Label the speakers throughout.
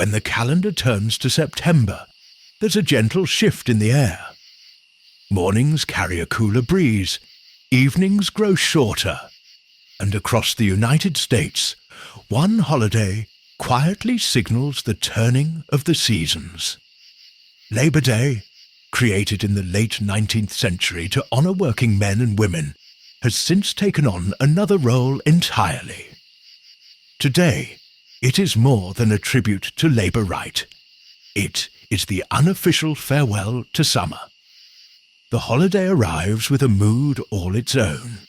Speaker 1: When the calendar turns to September, there's a gentle shift in the air. Mornings carry a cooler breeze, evenings grow shorter, and across the United States, one holiday quietly signals the turning of the seasons. Labor Day, created in the late 19th century to honor working men and women, has since taken on another role entirely. Today, it is more than a tribute to labor right. It is the unofficial farewell to summer. The holiday arrives with a mood all its own.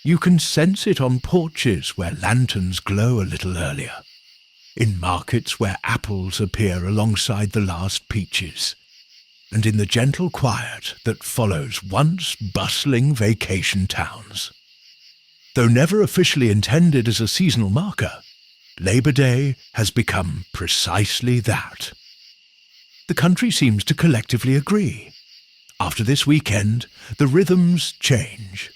Speaker 1: You can sense it on porches where lanterns glow a little earlier, in markets where apples appear alongside the last peaches, and in the gentle quiet that follows once bustling vacation towns. Though never officially intended as a seasonal marker, Labor Day has become precisely that. The country seems to collectively agree. After this weekend, the rhythms change.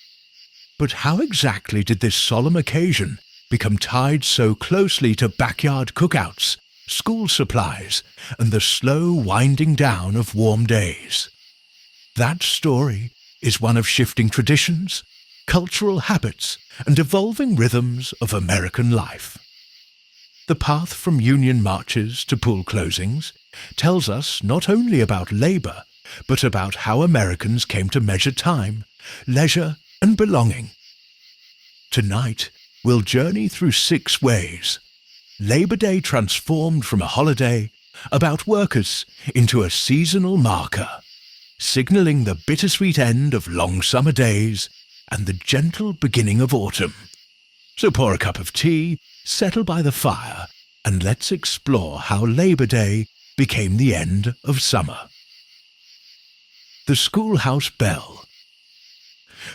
Speaker 1: But how exactly did this solemn occasion become tied so closely to backyard cookouts, school supplies, and the slow winding down of warm days? That story is one of shifting traditions, cultural habits, and evolving rhythms of American life. The path from union marches to pool closings tells us not only about labor, but about how Americans came to measure time, leisure, and belonging. Tonight, we'll journey through 6 ways Labor Day transformed from a holiday about workers into a seasonal marker, signaling the bittersweet end of long summer days and the gentle beginning of autumn. So pour a cup of tea, settle by the fire, and let's explore how Labor Day became the end of summer. The schoolhouse bell.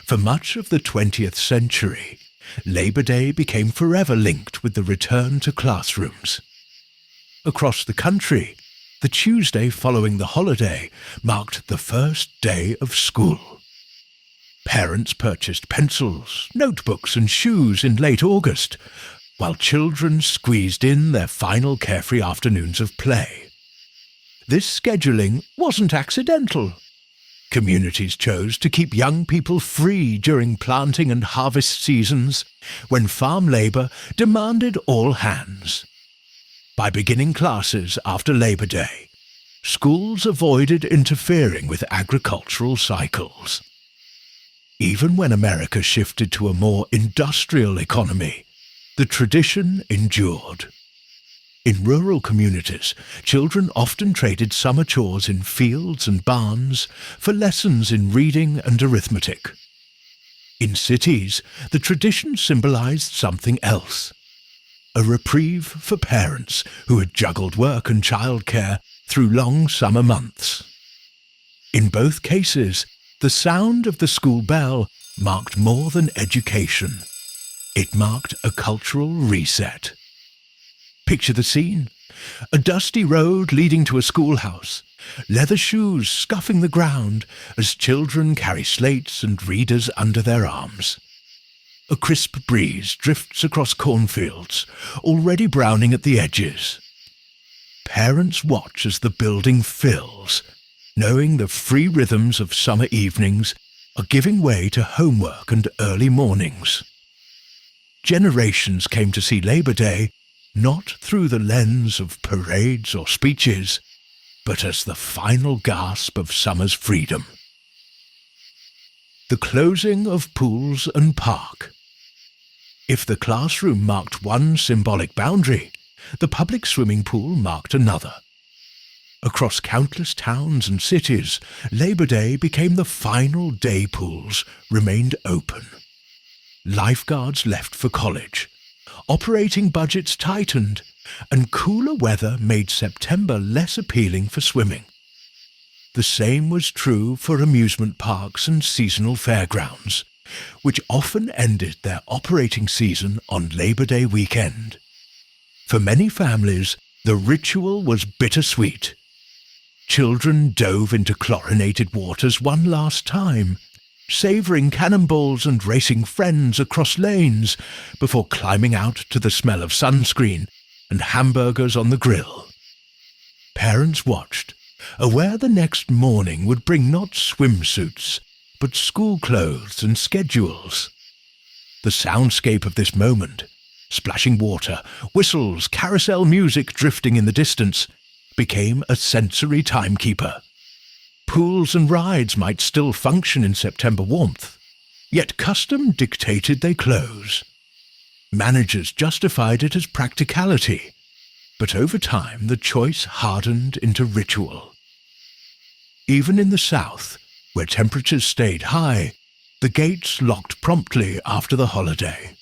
Speaker 1: For much of the 20th century, Labor Day became forever linked with the return to classrooms. Across the country, the Tuesday following the holiday marked the first day of school. Parents purchased pencils, notebooks, and shoes in late August, while children squeezed in their final carefree afternoons of play. This scheduling wasn't accidental. Communities chose to keep young people free during planting and harvest seasons, when farm labor demanded all hands. By beginning classes after Labor Day, schools avoided interfering with agricultural cycles. Even when America shifted to a more industrial economy, the tradition endured. In rural communities, children often traded summer chores in fields and barns for lessons in reading and arithmetic. In cities, the tradition symbolized something else: a reprieve for parents who had juggled work and childcare through long summer months. In both cases, the sound of the school bell marked more than education. It marked a cultural reset. Picture the scene: a dusty road leading to a schoolhouse, leather shoes scuffing the ground as children carry slates and readers under their arms. A crisp breeze drifts across cornfields, already browning at the edges. Parents watch as the building fills, knowing the free rhythms of summer evenings are giving way to homework and early mornings. Generations came to see Labor Day not through the lens of parades or speeches, but as the final gasp of summer's freedom. The closing of pools and park. If the classroom marked one symbolic boundary, the public swimming pool marked another. Across countless towns and cities, Labor Day became the final day pools remained open. Lifeguards left for college. Operating budgets tightened, and cooler weather made September less appealing for swimming. The same was true for amusement parks and seasonal fairgrounds, which often ended their operating season on Labor Day weekend. For many families, the ritual was bittersweet. Children dove into chlorinated waters one last time, savouring cannonballs and racing friends across lanes before climbing out to the smell of sunscreen and hamburgers on the grill. parents watched, aware the next morning would bring not swimsuits, but school clothes and schedules. The soundscape of this moment, splashing water, whistles, carousel music drifting in the distance, became a sensory timekeeper. Pools and rides might still function in September warmth, yet custom dictated they close. Managers justified it as practicality, but over time the choice hardened into ritual. Even in the south, where temperatures stayed high, the gates locked promptly after the holiday.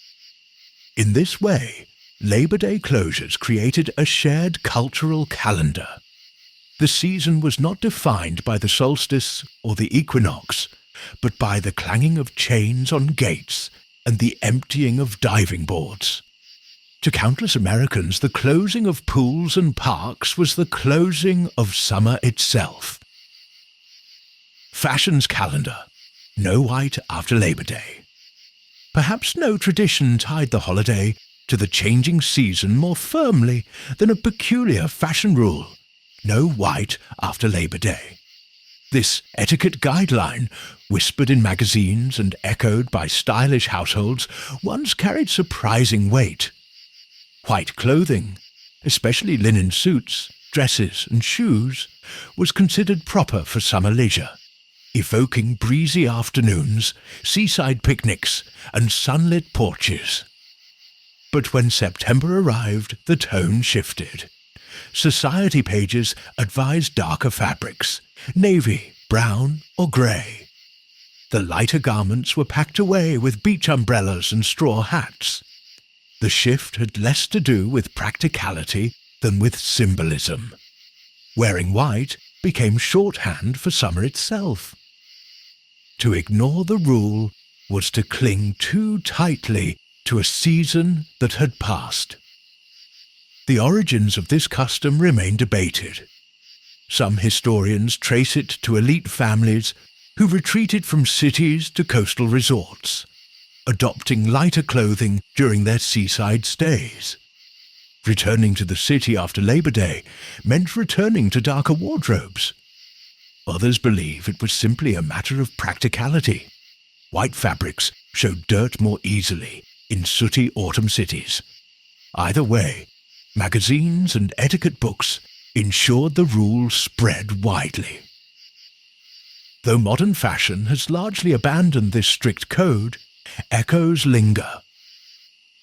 Speaker 1: In this way, Labor Day closures created a shared cultural calendar. The season was not defined by the solstice or the equinox, but by the clanging of chains on gates and the emptying of diving boards. To countless Americans, the closing of pools and parks was the closing of summer itself. Fashion's calendar. No white after Labor Day. Perhaps no tradition tied the holiday to the changing season more firmly than a peculiar fashion rule: no white after Labor Day. This etiquette guideline, whispered in magazines and echoed by stylish households, once carried surprising weight. White clothing, especially linen suits, dresses and shoes, was considered proper for summer leisure, evoking breezy afternoons, seaside picnics, and sunlit porches. But when September arrived, the tone shifted. Society pages advised darker fabrics, navy, brown, or grey. The lighter garments were packed away with beach umbrellas and straw hats. The shift had less to do with practicality than with symbolism. Wearing white became shorthand for summer itself. To ignore the rule was to cling too tightly to a season that had passed. The origins of this custom remain debated. Some historians trace it to elite families who retreated from cities to coastal resorts, adopting lighter clothing during their seaside stays. Returning to the city after Labor Day meant returning to darker wardrobes. Others believe it was simply a matter of practicality. White fabrics showed dirt more easily in sooty autumn cities. Either way, magazines and etiquette books ensured the rule spread widely. Though modern fashion has largely abandoned this strict code, echoes linger.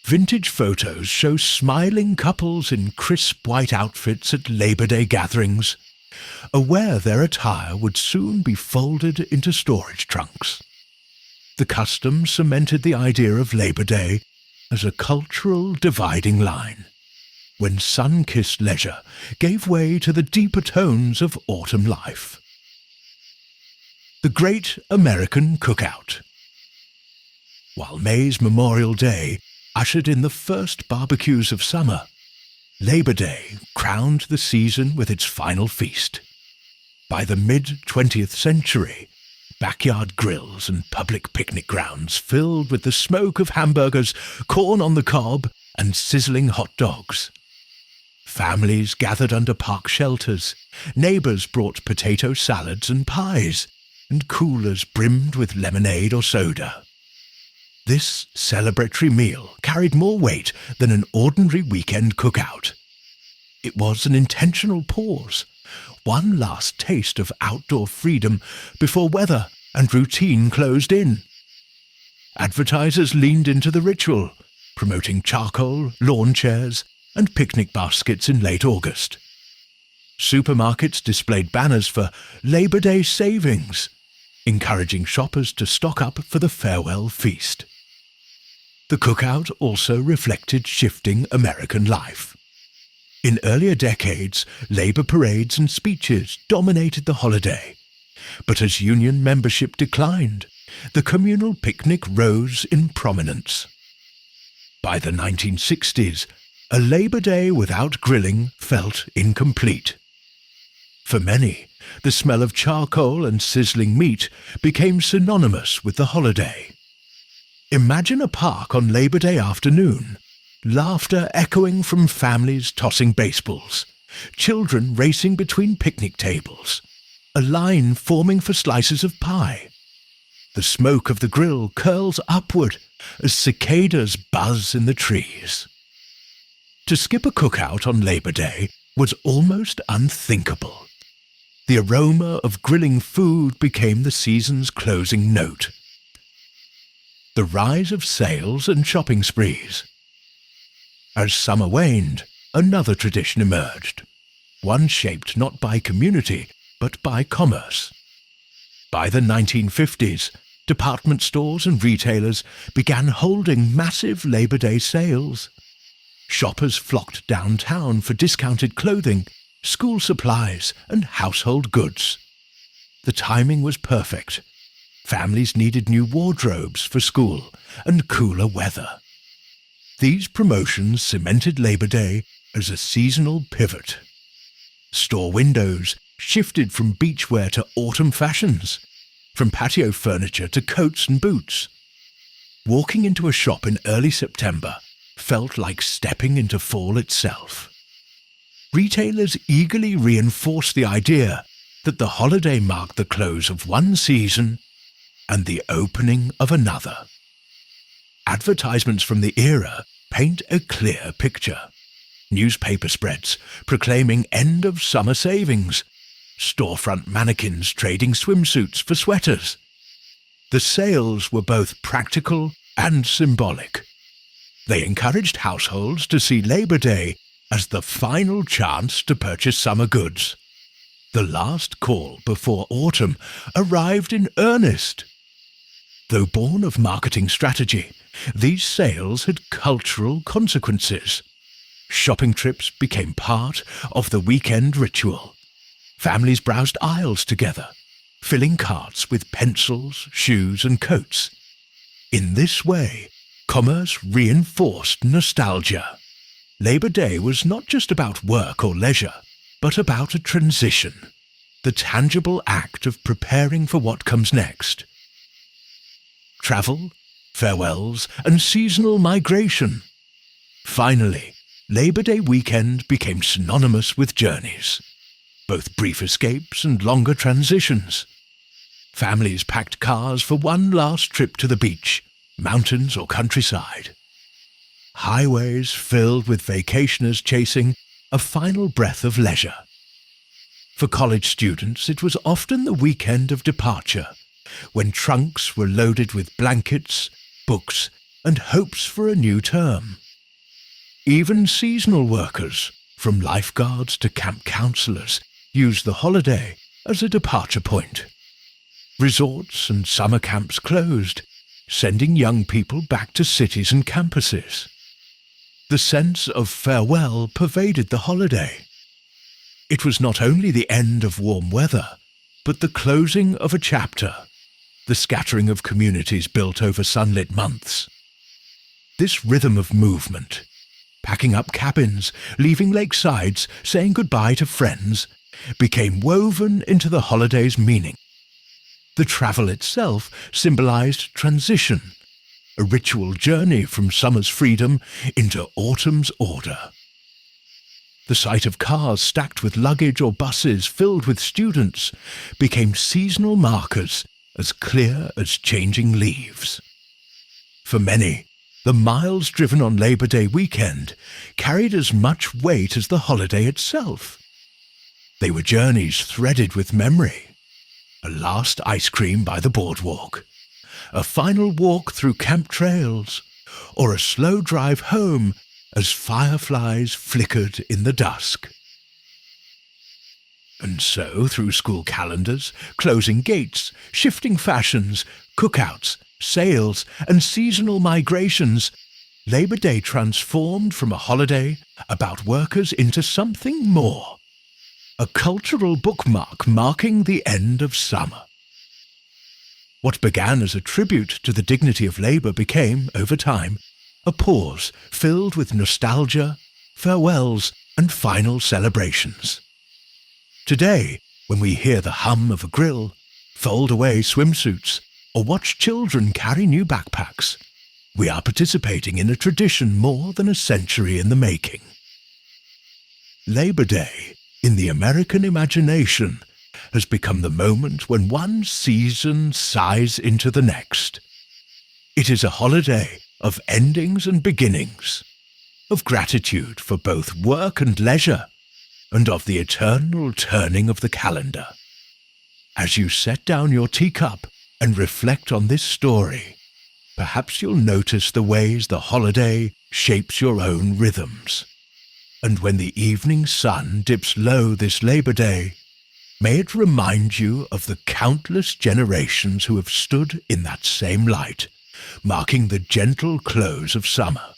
Speaker 1: Vintage photos show smiling couples in crisp white outfits at Labor Day gatherings, aware their attire would soon be folded into storage trunks. The custom cemented the idea of Labor Day as a cultural dividing line, when sun-kissed leisure gave way to the deeper tones of autumn life. The Great American Cookout. While May's Memorial Day ushered in the first barbecues of summer, Labor Day crowned the season with its final feast. By the mid-20th century, backyard grills and public picnic grounds filled with the smoke of hamburgers, corn on the cob, and sizzling hot dogs. Families gathered under park shelters, neighbors brought potato salads and pies, and coolers brimmed with lemonade or soda. This celebratory meal carried more weight than an ordinary weekend cookout. It was an intentional pause, one last taste of outdoor freedom before weather and routine closed in. Advertisers leaned into the ritual, promoting charcoal, lawn chairs, and picnic baskets in late August. Supermarkets displayed banners for Labor Day savings, encouraging shoppers to stock up for the farewell feast. The cookout also reflected shifting American life. In earlier decades, labor parades and speeches dominated the holiday. But as union membership declined, the communal picnic rose in prominence. By the 1960s, a Labor Day without grilling felt incomplete. For many, the smell of charcoal and sizzling meat became synonymous with the holiday. Imagine a park on Labor Day afternoon, laughter echoing from families tossing baseballs, children racing between picnic tables, a line forming for slices of pie. The smoke of the grill curls upward as cicadas buzz in the trees. To skip a cookout on Labor Day was almost unthinkable. The aroma of grilling food became the season's closing note. The rise of sales and shopping sprees. As summer waned, another tradition emerged, one shaped not by community but by commerce. By the 1950s, department stores and retailers began holding massive Labor Day sales. Shoppers flocked downtown for discounted clothing, school supplies, and household goods. The timing was perfect. Families needed new wardrobes for school and cooler weather. These promotions cemented Labor Day as a seasonal pivot. Store windows shifted from beachwear to autumn fashions, from patio furniture to coats and boots. Walking into a shop in early September felt like stepping into fall itself. Retailers eagerly reinforced the idea that the holiday marked the close of one season and the opening of another. Advertisements from the era paint a clear picture. Newspaper spreads proclaiming end of summer savings, storefront mannequins trading swimsuits for sweaters. The sales were both practical and symbolic. They encouraged households to see Labor Day as the final chance to purchase summer goods. The last call before autumn arrived in earnest. Though born of marketing strategy, these sales had cultural consequences. Shopping trips became part of the weekend ritual. Families browsed aisles together, filling carts with pencils, shoes, and coats. In this way, commerce reinforced nostalgia. Labor Day was not just about work or leisure, but about a transition, the tangible act of preparing for what comes next. Travel, farewells, and seasonal migration. Finally, Labor Day weekend became synonymous with journeys, both brief escapes and longer transitions. Families packed cars for one last trip to the beach, mountains or countryside. Highways filled with vacationers chasing a final breath of leisure. For college students, it was often the weekend of departure, when trunks were loaded with blankets, books, and hopes for a new term. Even seasonal workers, from lifeguards to camp counselors, used the holiday as a departure point. Resorts and summer camps closed, sending young people back to cities and campuses. The sense of farewell pervaded the holiday. It was not only the end of warm weather, but the closing of a chapter, the scattering of communities built over sunlit months. This rhythm of movement, packing up cabins, leaving lakesides, saying goodbye to friends, became woven into the holiday's meaning. The travel itself symbolized transition, a ritual journey from summer's freedom into autumn's order. The sight of cars stacked with luggage or buses filled with students became seasonal markers as clear as changing leaves. For many, the miles driven on Labor Day weekend carried as much weight as the holiday itself. They were journeys threaded with memory. A last ice cream by the boardwalk, a final walk through camp trails, or a slow drive home as fireflies flickered in the dusk. And so, through school calendars, closing gates, shifting fashions, cookouts, sales, and seasonal migrations, Labor Day transformed from a holiday about workers into something more. A cultural bookmark marking the end of summer. What began as a tribute to the dignity of labor became, over time, a pause filled with nostalgia, farewells, and final celebrations. Today, when we hear the hum of a grill, fold away swimsuits, or watch children carry new backpacks, we are participating in a tradition more than a century in the making. Labor Day, in the American imagination, has become the moment when one season sighs into the next. It is a holiday of endings and beginnings, of gratitude for both work and leisure, and of the eternal turning of the calendar. As you set down your teacup and reflect on this story, perhaps you'll notice the ways the holiday shapes your own rhythms. And when the evening sun dips low this Labor Day, may it remind you of the countless generations who have stood in that same light, marking the gentle close of summer.